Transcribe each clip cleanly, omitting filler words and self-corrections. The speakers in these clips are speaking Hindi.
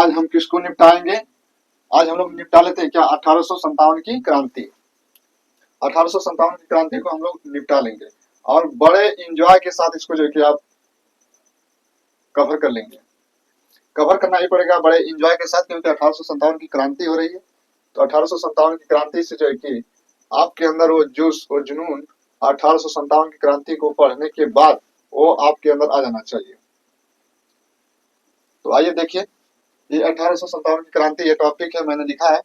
आज हम किसको निपटाएंगे? आज हम लोग निपटा लेते हैं क्या 1857 की क्रांति। 1857 की क्रांति को हम लोग निपटा लेंगे और बड़े इंजॉय के साथ इसको जो है कि आप कवर कर लेंगे। कवर करना ही पड़ेगा बड़े इंजॉय के साथ, क्योंकि 1857 की क्रांति हो रही है। तो 1857 की क्रांति से जो है कि आपके अंदर वो जोश और जुनून 1857 की क्रांति को पढ़ने के बाद वो आपके अंदर आ जाना चाहिए। तो आइए देखिए, ये 1857 की क्रांति ये टॉपिक है, मैंने लिखा है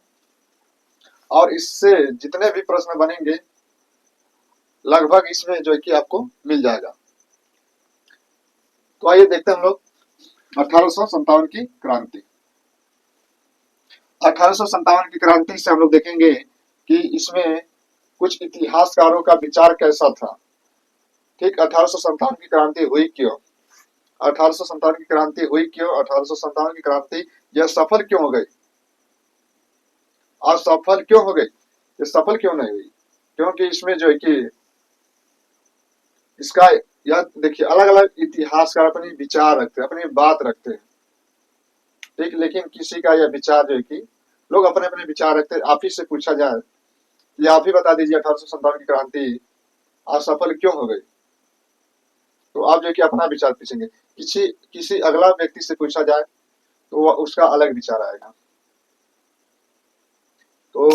और इससे जितने भी प्रश्न बनेंगे लगभग इसमें जो है कि आपको मिल जाएगा। तो आइए देखते हैं हम लोग 1857 की क्रांति। 1857 की क्रांति से हम लोग देखेंगे कि इसमें कुछ इतिहासकारों का विचार कैसा था। ठीक, 1857 की क्रांति हुई क्यों? 1857 की क्रांति हुई क्यों? 1857 की क्रांति यह सफल क्यों हो गई? असफल क्यों हो गई? ये सफल क्यों नहीं हुई? क्योंकि इसमें जो है कि इसका यह देखिए अलग अलग इतिहासकार अपनी विचार रखते हैं, अपनी बात रखते हैं। ठीक, लेकिन किसी का यह विचार जो है कि लोग अपने अपने विचार रखते हैं। आप ही से पूछा जाए, या आप ही बता दीजिए 1857 की क्रांति असफल क्यों हो गई, तो आप जो है कि अपना विचार पूछेंगे। किसी किसी अगला व्यक्ति से पूछा जाए तो उसका अलग विचार आएगा। तो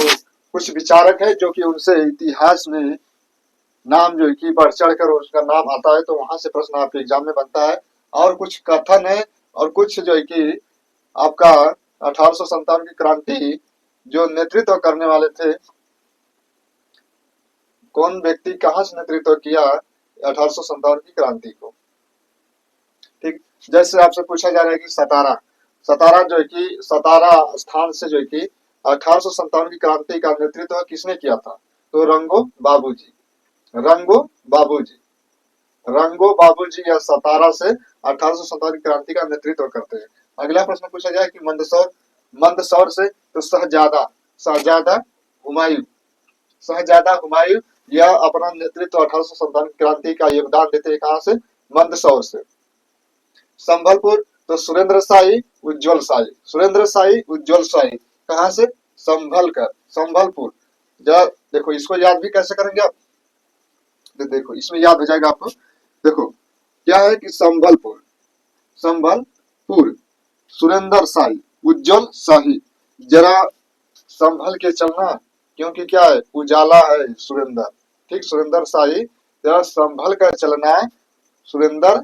कुछ विचारक है जो कि उनसे इतिहास में नाम जो है कि बढ़ चढ़ कर उसका नाम आता है, तो वहां से प्रश्न आपके एग्जाम में बनता है। और कुछ कथन है और कुछ जो है कि आपका 1857 की क्रांति जो नेतृत्व करने वाले थे, कौन व्यक्ति कहाँ से नेतृत्व किया 1857 की क्रांति को। ठीक, जैसे आपसे पूछा जा रहा है कि सतारा सतारा जो है कि सतारा स्थान से जो है कि 1857 की क्रांति का नेतृत्व किसने किया था? तो रंगो बाबूजी। रंगो बाबूजी, रंगो बाबूजी या सतारा से 1857 की क्रांति का नेतृत्व करते हैं। अगला प्रश्न पूछा जाए कि मंदसौर, मंदसौर से तो शहजादा, शहजादा हुमायूं, शहजादा हुमायूं यह अपना नेतृत्व 1857 की क्रांति का योगदान देते हैं कहां से? मंदसौर से। संभलपुर तो सुरेंद्र शाही उज्जवल शाही, सुरेंद्र शाही उज्जवल शाही कहां से? संभल कर, संभलपुर। जरा देखो इसको याद भी कैसे करेंगे आप, तो देखो इसमें याद हो जाएगा आपको। देखो क्या है कि संभलपुर, संभलपुर, सुरेंद्र शाही उज्जवल शाही। जरा संभल के चलना, क्योंकि क्या है उजाला है सुरेंद्र। ठीक, सुरेंद्र शाही जरा संभल कर चलना। सुरेंद्र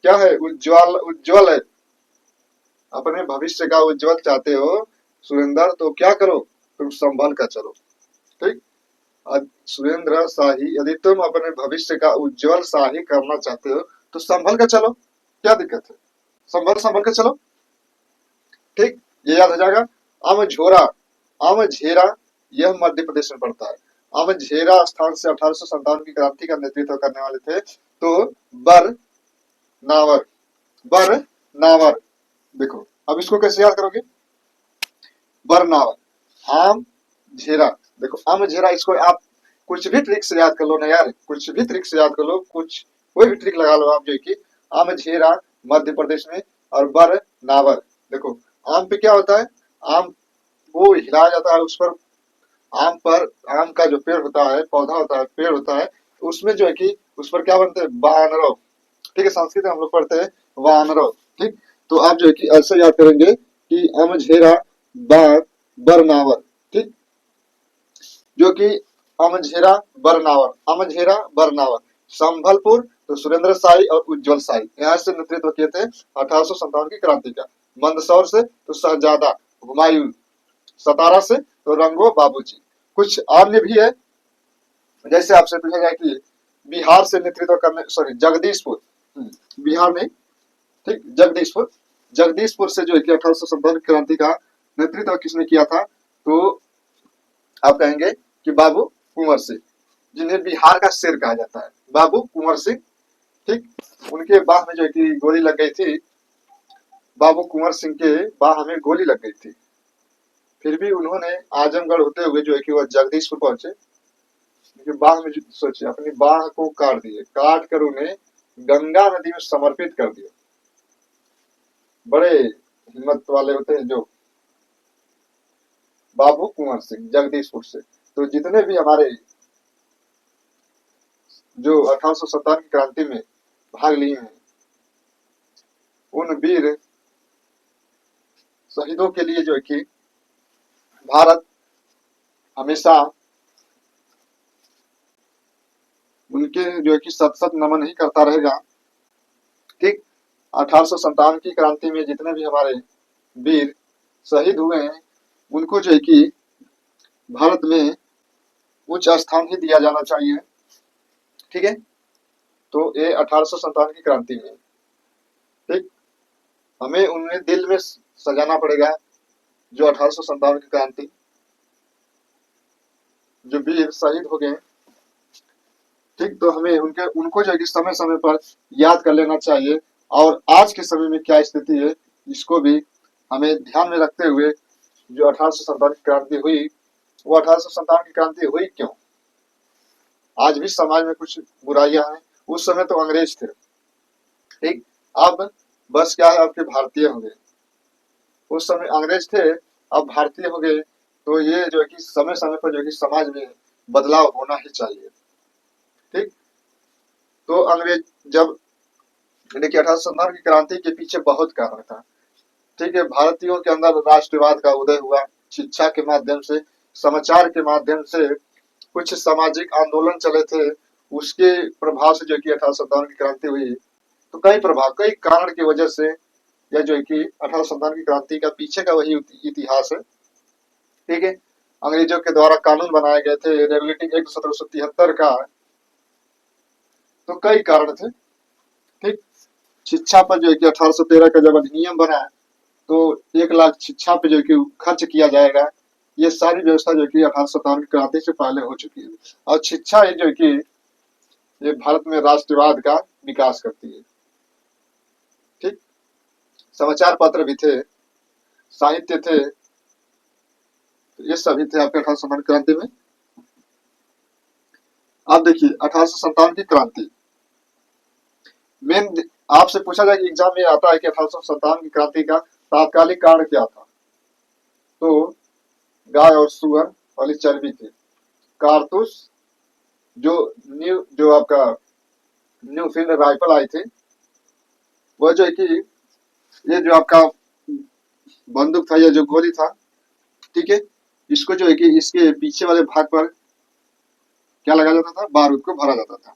क्या है? उज्जवल, उज्जवल है, अपने भविष्य का उज्जवल चाहते हो सुरेंद्र, तो क्या करो? तुम संभल कर चलो। ठीक, सुरेंद्र शाही यदि तुम अपने भविष्य का उज्जवल शाही करना चाहते हो तो संभल कर चलो, क्या दिक्कत है? संभल संभल कर चलो। ठीक, ये याद हो जाएगा। अमझोरा, अमझेरा यह मध्य प्रदेश में पड़ता है। अमझेरा स्थान से 1857 की क्रांति का नेतृत्व करने वाले थे तो बरनावर, बरनावर। देखो अब इसको कैसे याद करोगे? बरनावर, आम झेरा। देखो आम झेरा, इसको आप कुछ भी ट्रिक से याद कर लो ना यार, कुछ भी ट्रिक से याद कर लो, कुछ कोई भी ट्रिक लगा लो आप जो कि आम झेरा मध्य प्रदेश में और बरनावर। देखो आम पे क्या होता है? आम वो हिलाया जाता है, उस पर आम पर, आम का जो पेड़ होता है, पौधा होता है, पेड़ होता है, उसमें जो है कि उस पर क्या बनते हैं? वानरों। ठीक है, संस्कृत में हम लोग पढ़ते हैं वानरों। ठीक, तो आप जो है कि ऐसे याद करेंगे कि अमझेरा बाग बरनावर। ठीक, जो कि अमझेरा बरनावर, अमझेरा बरनावर। संभलपुर तो सुरेंद्र शाही और उज्जवल शाही यहाँ से नेतृत्व किए थे 1857 की क्रांति का। मंदसौर से तो शहजादा हुमायूं, सतारा से तो रंगो बाबूजी। कुछ अन्य भी है, जैसे आपसे पूछा जाए कि बिहार से नेतृत्व करने, सॉरी जगदीशपुर, बिहार में। ठीक, जगदीशपुर, जगदीशपुर से जो है कि 1857 क्रांति का नेतृत्व किसने किया था? तो आप कहेंगे कि बाबू कुंवर सिंह, जिन्हें बिहार का शेर कहा जाता है, बाबू कुंवर सिंह। ठीक, उनके बाह में जो है कि गोली लग गई थी, बाबू कुंवर सिंह के बाह में गोली लग गई थी, फिर भी उन्होंने आजमगढ़ होते हुए जो है कि वह जगदीशपुर पहुंचे। उनके बाह में सोचिए अपनी बाह को काट दिए, काट कर उन्हें गंगा नदी में समर्पित कर दिया। बड़े हिम्मत वाले होते हैं, जो बाबू कुंवर सिंह जगदीशपुर से। तो जितने भी हमारे जो 1857 की क्रांति में भाग लिए हैं, उन वीर शहीदों के लिए जो है कि भारत हमेशा उनके जो है कि सत सत नमन ही करता रहेगा। ठीक, 1857 की क्रांति में जितने भी हमारे वीर शहीद हुए हैं, उनको जो है कि भारत में उच्च स्थान ही दिया जाना चाहिए। ठीक है, तो ये 1857 की क्रांति में, ठीक, हमें उन्हें दिल में सजाना पड़ेगा, जो 1857 की क्रांति, जो वीर शहीद हो गए। ठीक, तो हमें उनको जो है कि समय समय पर याद कर लेना चाहिए, और आज के समय में क्या स्थिति है इसको भी हमें ध्यान में रखते हुए, जो 1857 की क्रांति हुई, वो 1857 की क्रांति हुई क्यों? आज भी समाज में कुछ बुराइयां हैं, उस समय तो अंग्रेज थे। ठीक, अब बस क्या है, आपके भारतीय हो गए। उस समय अंग्रेज थे, अब भारतीय हो गए। तो ये जो है कि समय समय पर जो है कि समाज में बदलाव होना ही चाहिए। ठीक, तो अंग्रेज जब, देखिए 1857 की क्रांति के पीछे बहुत कारण था। ठीक है, भारतीयों के अंदर राष्ट्रवाद का उदय हुआ, शिक्षा के माध्यम से, समाचार के माध्यम से, कुछ सामाजिक आंदोलन चले थे, उसके प्रभाव से जो कि 1857 की क्रांति हुई। तो कई प्रभाव, कई कारण की वजह से यह जो है कि 1857 की क्रांति का पीछे का वही इतिहास है। ठीक है, अंग्रेजों के द्वारा कानून बनाए गए थे, रेगुलेटिंग एक्ट 1773 का, तो कई कारण थे। ठीक, शिक्षा पर जो है कि 1813 का जब अधिनियम बना, तो 1 लाख शिक्षा पे जो है कि खर्च किया जाएगा, ये सारी व्यवस्था जो है कि 1857 की क्रांति से पहले हो चुकी है। और शिक्षा जो है कि ये भारत में राष्ट्रवाद का विकास करती है। ठीक, समाचार पत्र भी थे, साहित्य थे, ये सभी थे आपके 1857 क्रांति में। अब देखिए 1857 की क्रांति मेन, आपसे पूछा जाए कि एग्जाम में आता है कि 1857 की क्रांति का तात्कालिक कारण क्या था, तो गाय और सुअर वाली चर्बी थी, कारतूस, जो आपका न्यू फील्ड राइफल आई थी, वह जो है कि ये जो आपका बंदूक था, या जो गोली था, ठीक है, इसको जो है कि इसके पीछे वाले भाग पर क्या लगाया जाता था, बारूद को भरा जाता था।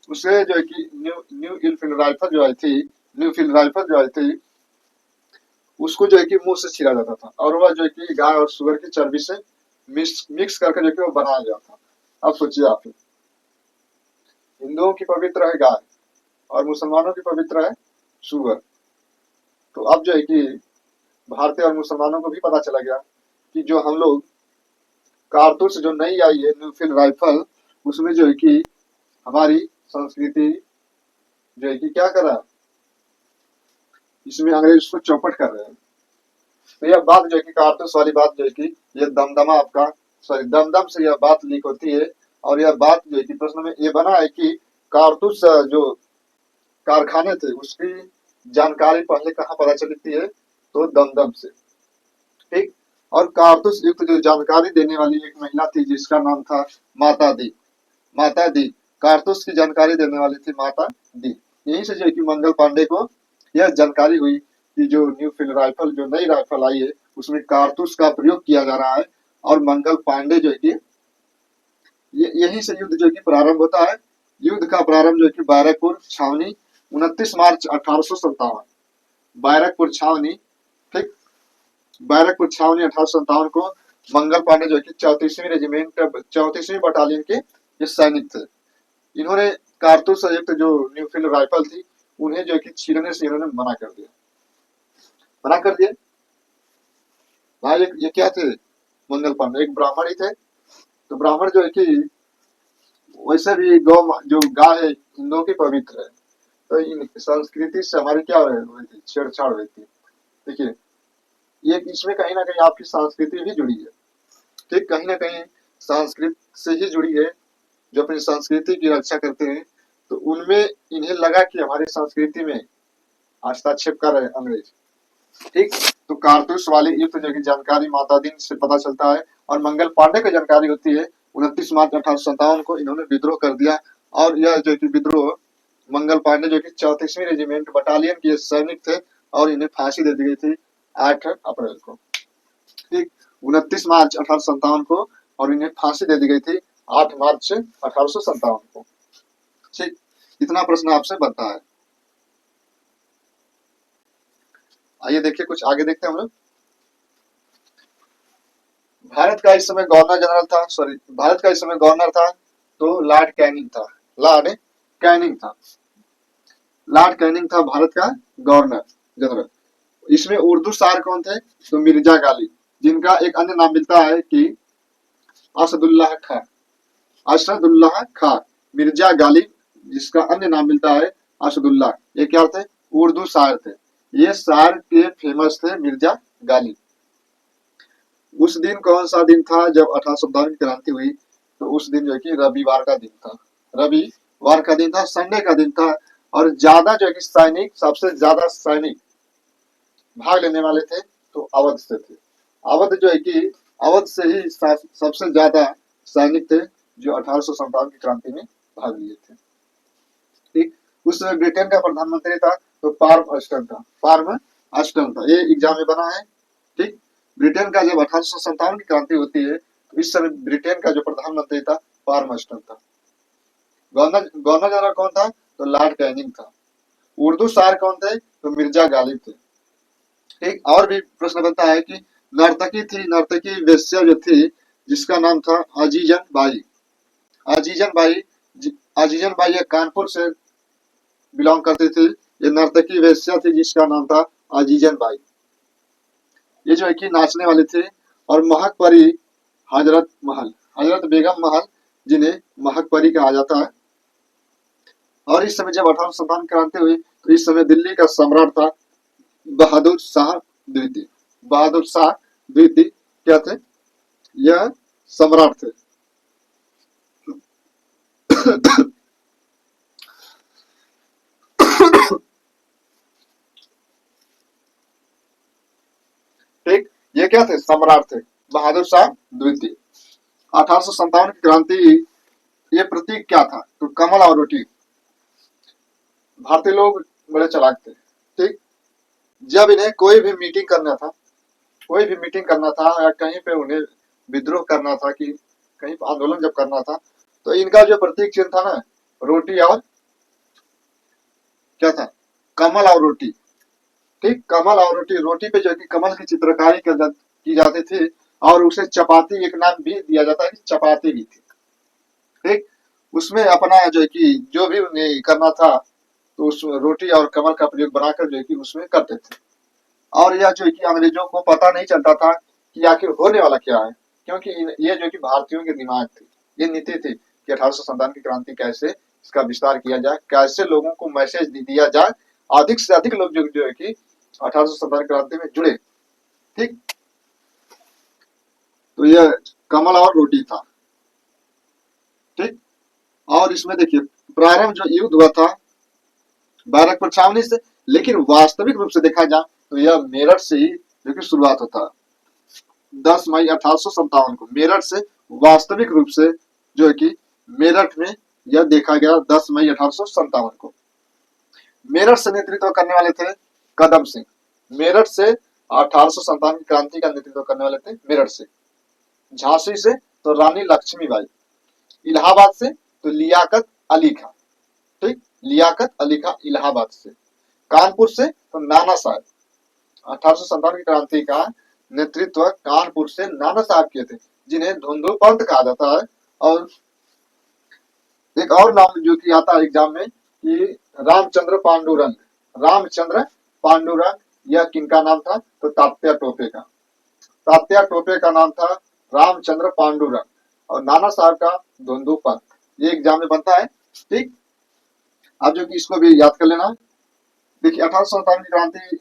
उसे जो है कि न्यू न्यू इनफील्ड राइफल जो आई थी, न्यू फील्ड राइफल जो आई थी, उसको जो है कि मुंह से छिड़ा जाता था, और वह जो है कि गाय और सुअर की चर्बी से मिक्स करके जो है कि वो बनाया गया था। अब सोचिए आप, हिंदुओं की पवित्र है गाय और मुसलमानों की पवित्र है सुअर। तो अब जो है कि भारतीय और मुसलमानों को भी पता चला गया कि जो हम लोग कारतूस जो नई आई है न्यू फील्ड राइफल, उसमें जो है कि हमारी संस्कृति जो है कि क्या कर रहा है, इसमें अंग्रेज उसको चौपट कर रहे हैं। तो यह बात जो है कि कारतूस वाली बात जो है कि ये दमदमा आपका, सॉरी दमदम से यह बात लीक होती है, और यह बात जो है कि प्रश्न में ये बना है कि कारतूस जो कारखाने थे उसकी जानकारी पहले कहाँ पता चलती है, तो दमदम से। ठीक, और कारतूस युक्त जो जानकारी देने वाली एक महिला थी, जिसका नाम था माता दी। माता दी कारतूस की जानकारी देने वाली थी, माता दी। यहीं से जो है कि मंगल पांडे को यह जानकारी हुई कि जो न्यू फील्ड राइफल, जो नई राइफल आई है, उसमें कारतूस का प्रयोग किया जा रहा है। और मंगल पांडे जो है कि यहीं से युद्ध जो है कि प्रारंभ होता है। युद्ध का प्रारंभ जो है कि बैरकपुर छावनी, 29 मार्च 1857, बैरकपुर छावनी। ठीक, बैरकपुर छावनी 1857 को मंगल पांडे जो है कि 34वीं रेजिमेंट, 34वीं बटालियन के ये सैनिक थे। इन्होंने कारतूस संयुक्त जो न्यू फील्ड राइफल थी, उन्हें जो है कि छीनने से इन्होंने मना कर दिया, मना कर दिया। भाई ये क्या थे, मंगल पांडे एक ब्राह्मण ही थे। तो ब्राह्मण जो है कि वैसे भी गौ, जो गाय है हिंदुओं की पवित्र है, तो इन संस्कृति से हमारी क्या हुई थी, छेड़छाड़ हुई थी। देखिए, ये इसमें कहीं ना कहीं आपकी संस्कृति भी जुड़ी है। ठीक, कहीं ना कहीं संस्कृत से ही जुड़ी है, जो अपनी संस्कृति की रक्षा करते हैं। तो उनमें इन्हें लगा कि हमारी संस्कृति में हस्तक्षेप कर रहे हैं अंग्रेज। ठीक, तो कारतूस वाले युद्ध जो की जानकारी माता दिन से पता चलता है। और मंगल पांडे की जानकारी होती है 29 मार्च 1857 को इन्होंने विद्रोह कर दिया। और यह जो कि विद्रोह मंगल पांडे जो कि 34वीं रेजिमेंट बटालियन के सैनिक थे और इन्हें फांसी दे दी गई थी 8 अप्रैल को। ठीक, 29 मार्च 1857 को और इन्हें फांसी दे दी गई थी 8 मार्च 1857 को। ठीक, इतना प्रश्न आपसे बनता है। आइए देखिए कुछ आगे देखते हैं हम लोग। भारत का इस समय गवर्नर जनरल था, सॉरी भारत का इस समय गवर्नर था तो लॉर्ड कैनिंग था। लॉर्ड कैनिंग था, लॉर्ड कैनिंग था भारत का गवर्नर जनरल। इसमें उर्दू शायर कौन थे? तो मिर्जा गालिब, जिनका एक अन्य नाम मिलता है कि असदुल्लाह खां। असदुल्लाह खां, मिर्जा गालिब, जिसका अन्य नाम मिलता है असदुल्लाह। ये क्या थे? उर्दू शायर थे। ये शायर के फेमस थे मिर्जा गालिब। उस दिन कौन सा दिन था जब 1857 की क्रांति हुई? तो उस दिन जो कि रविवार का दिन था। रविवार का दिन था, संडे का दिन था। और ज्यादा जो है कि सैनिक, सबसे ज्यादा सैनिक भाग लेने वाले थे तो अवध से थे। अवध जो है कि अवध से ही सबसे ज्यादा सैनिक थे जो 1857 की क्रांति में भाग लिए थे। ठीक, उस समय ब्रिटेन का प्रधानमंत्री था तो पार्म अस्टन था। पार्म अस्टन था, ये एग्जाम में बना है। ठीक, ब्रिटेन का जब 1857 की क्रांति होती है तो इस समय ब्रिटेन का जो प्रधानमंत्री था पार्म अस्टन था। गवर्नर गवर्नर जनरल कौन था? तो लॉर्ड कैनिंग था। उर्दू शायर कौन थे? तो मिर्जा गालिब थे। ठीक, और भी प्रश्न बनता है कि नर्तकी वेश्या जो थी जिसका नाम था अजीजन बाई। अजीजन बाई, अजीजन बाई ये कानपुर से बिलोंग करती थी। ये नर्तकी वेश्या थी जिसका नाम था अजीजन बाई। ये जो है कि नाचने वाले थे। और महक परी हजरत महल, हजरत बेगम महल, जिन्हें महक परी कहा जाता है। और इस समय जब 1857 क्रांति हुई तो इस समय दिल्ली का सम्राट था बहादुर शाह द्वितीय। बहादुर शाह द्वितीय क्या थे? यह सम्राट थे। ठीक, ये क्या थे? सम्राट थे, बहादुर शाह द्वितीय। 1857 की क्रांति, ये प्रतीक क्या था? तो कमल और रोटी। भारतीय लोग बड़े चालाक थे। ठीक, जब इन्हें कोई भी मीटिंग करना था, कोई भी मीटिंग करना था या कहीं पे उन्हें विद्रोह करना था कि कहीं पे आंदोलन जब करना था तो इनका जो प्रतीक चिन्ह था ना, रोटी और क्या था? कमल और रोटी। ठीक, कमल और रोटी। रोटी पे जो है कि कमल की चित्रकारी की जाती थी और उसे चपाती एक नाम भी दिया जाता है कि चपाती भी थी। ठीक, उसमें अपना जो है कि जो भी उन्हें करना था तो उस रोटी और कमल का प्रयोग बनाकर जो है कि उसमें करते थे। और यह जो है कि अंग्रेजों को पता नहीं चलता था कि आखिर होने वाला क्या है, क्योंकि ये जो कि भारतीयों के दिमाग थी, ये नीति थी कि 1857 की क्रांति कैसे इसका विस्तार किया जाए, कैसे लोगों को मैसेज दिया जाए, अधिक से अधिक लोग जो है कि 1857 क्रांति में जुड़े। ठीक, तो यह कमल और रोटी था। ठीक, और इसमें देखिए प्रारंभ जो युद्ध हुआ था बैरकपुर छावनी से, लेकिन वास्तविक रूप से देखा जाए तो यह मेरठ से ही जो कि शुरुआत होता है। 10 मई 1857 को मेरठ से वास्तविक रूप से जो है कि मेरठ में यह देखा गया 10 मई 1857 को। मेरठ से नेतृत्व करने वाले थे कदम सिंह। मेरठ से 1857 की क्रांति का नेतृत्व करने वाले थे मेरठ से। झांसी से तो रानी लक्ष्मीबाई। इलाहाबाद से तो लियाकत अली खां। ठीक, लियाकत अली खां इलाहाबाद से। कानपुर से तो नाना साहब। 1857 की क्रांति का नेतृत्व कानपुर से नाना साहब किए थे, जिन्हें धुंधु पंत कहा जाता है। और एक और नाम जो कि आता है एग्जाम में कि रामचंद्र पांडुरंग। रामचंद्र पांडुरंग, यह किनका नाम था? तो तात्या टोपे का। तात्या टोपे का नाम था रामचंद्र पांडुरंग और नाना साहब का धुंधु पंत। ये एग्जाम में बनता है। ठीक, आप जो कि इसको भी याद कर लेना। देखिए 1857 की क्रांति,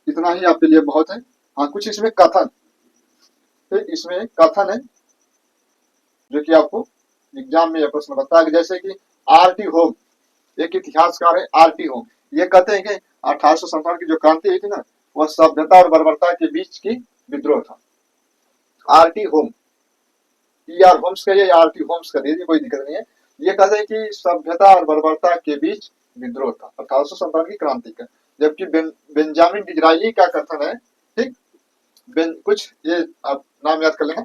इतना ही आपके लिए बहुत है। हाँ, कुछ इसमें कथन, ठीक, इसमें कथन है जो कि आपको एग्जाम में यह प्रश्न बनता है। जैसे कि आर.टी. होम, एक इतिहासकार है आर.टी. होम, ये कहते हैं कि 1857 की जो क्रांति हुई थी ना, वह सभ्यता और बर्बरता के बीच की विद्रोह था। आर.टी. Home, TR. होम्स का या आर.टी. होम्स का दीजिए, कोई दिक्कत नहीं है। ये कहते हैं कि सभ्यता और बर्बरता के बीच विद्रोह था 1857 की क्रांति का। जबकि बेंजामिन डिज़राइली का कथन है, ठीक, कुछ ये आप नाम याद कर लेना।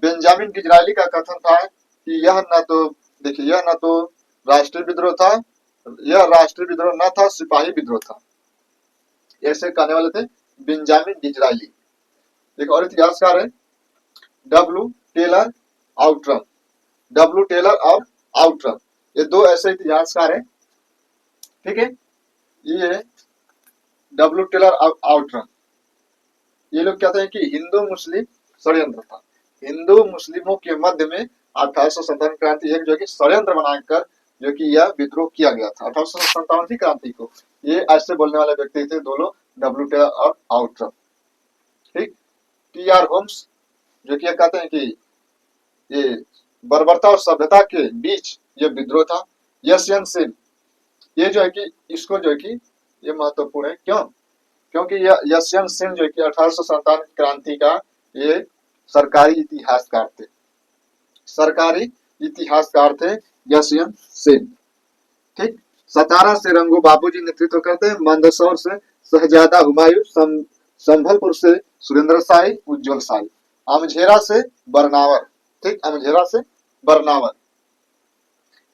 बेंजामिन डिज़राइली का कथन था कि यह न तो, देखिए, यह न तो राष्ट्रीय विद्रोह था, यह राष्ट्रीय विद्रोह न था, सिपाही विद्रोह था। ऐसे कहने वाले थे बेंजामिन डिज़राइली। एक और इतिहासकार है W Taylor Outram, W Taylor और आउट्रम, ये दो ऐसे इतिहासकार हैं, ठीक है। ये डब्ल्यू टेलर और आउट्रम, ये लोग कहते हैं कि हिंदू मुस्लिम षड्यंत्र था। हिंदू मुस्लिमों के मध्य में 1857 क्रांति एक जो कि षड्यंत्र बनाकर जो कि यह विद्रोह किया गया था 1857 की क्रांति को। ये ऐसे बोलने वाले व्यक्ति थे दो लोग, डब्ल्यू टेलर और आउट्रम, ठीक। टी.आर. होम्स जो कि कहते हैं कि ये बर्बरता और सभ्यता के बीच ये विद्रोह था। यशवंत सिंह, ये जो है कि इसको जो है कि ये महत्वपूर्ण है, क्यों? क्योंकि यह यशवंत सिंह जो कि 1857 की क्रांति का ये सरकारी इतिहासकार थे, सरकारी इतिहासकार थे यशवंत सिंह, ठीक। सतारा से रंगू बाबूजी नेतृत्व करते हैं, मंदसौर से शहजादा हुमायूं, संभलपुर से सुरेंद्र शाही, उज्जवल शाही, अमझेरा से बरनावर, ठीक, अमझेरा से बरनावर।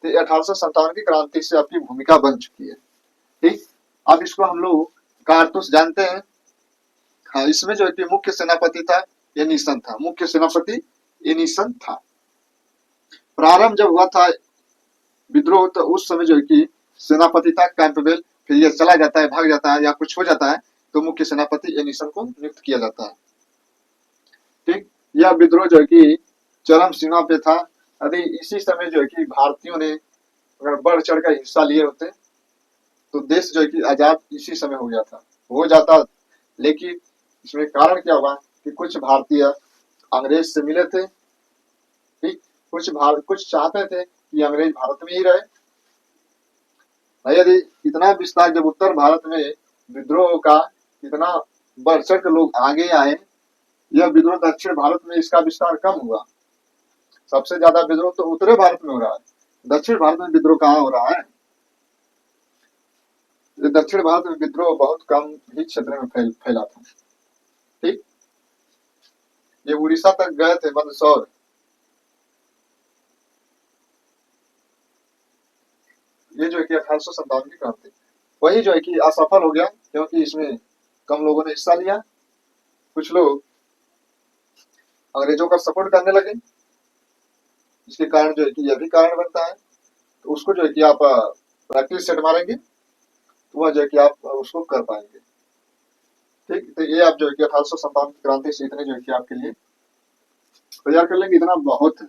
तो 1857 की क्रांति से आपकी भूमिका बन चुकी है, ठीक। अब इसको हम लोग कारतूस जानते हैं। हाँ, इसमें जो है कि मुख्य सेनापति था एनीसन था, मुख्य सेनापति एनीसन था। प्रारंभ जब हुआ था विद्रोह तो उस समय जो है कि सेनापति था कैंपबेल, फिर ये चला जाता है, भाग जाता है या कुछ हो जाता है तो मुख्य सेनापति एनीसन को नियुक्त किया जाता है, ठीक। यह विद्रोह जो है कि चरम सीमा पे था। यदि इसी समय जो है कि भारतीयों ने अगर बढ़ चढ़ कर हिस्सा लिए होते तो देश जो है कि आजाद इसी समय हो गया था, हो जाता। लेकिन इसमें कारण क्या हुआ कि कुछ भारतीय अंग्रेज से मिले थे, ठीक, कुछ चाहते थे कि अंग्रेज भारत में ही रहे। यदि इतना विस्तार, जब उत्तर भारत में विद्रोह का इतना बढ़ चढ़ कर लोग आगे आए, यह विद्रोह दक्षिण भारत में इसका विस्तार कम हुआ। सबसे ज्यादा विद्रोह तो उत्तरी भारत में हो रहा है, दक्षिण भारत में विद्रोह कहाँ हो रहा है? दक्षिण भारत में विद्रोह बहुत कम ही क्षेत्र में फैला था, ठीक। ये उड़ीसा तक गए थे मंदसौर। ये जो है कि 1857 की क्रांति वही जो है कि असफल हो गया, क्योंकि इसमें कम लोगों ने हिस्सा लिया। कुछ लोग अंग्रेजों का सपोर्ट करने लगे, इसके कारण जो है कि यह भी कारण बनता है। तो उसको जो है कि आप प्रैक्टिस सेट मारेंगे तो वह जो है कि आप उसको कर पाएंगे, ठीक। तो ये आप जो है कि 1857 की क्रांति से इतने जो है कि आपके लिए तैयार कर लेंगे, इतना बहुत है,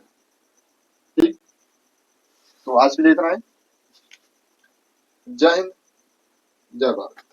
ठीक। तो आज के लिए इतना है। जय हिंद, जय भारत।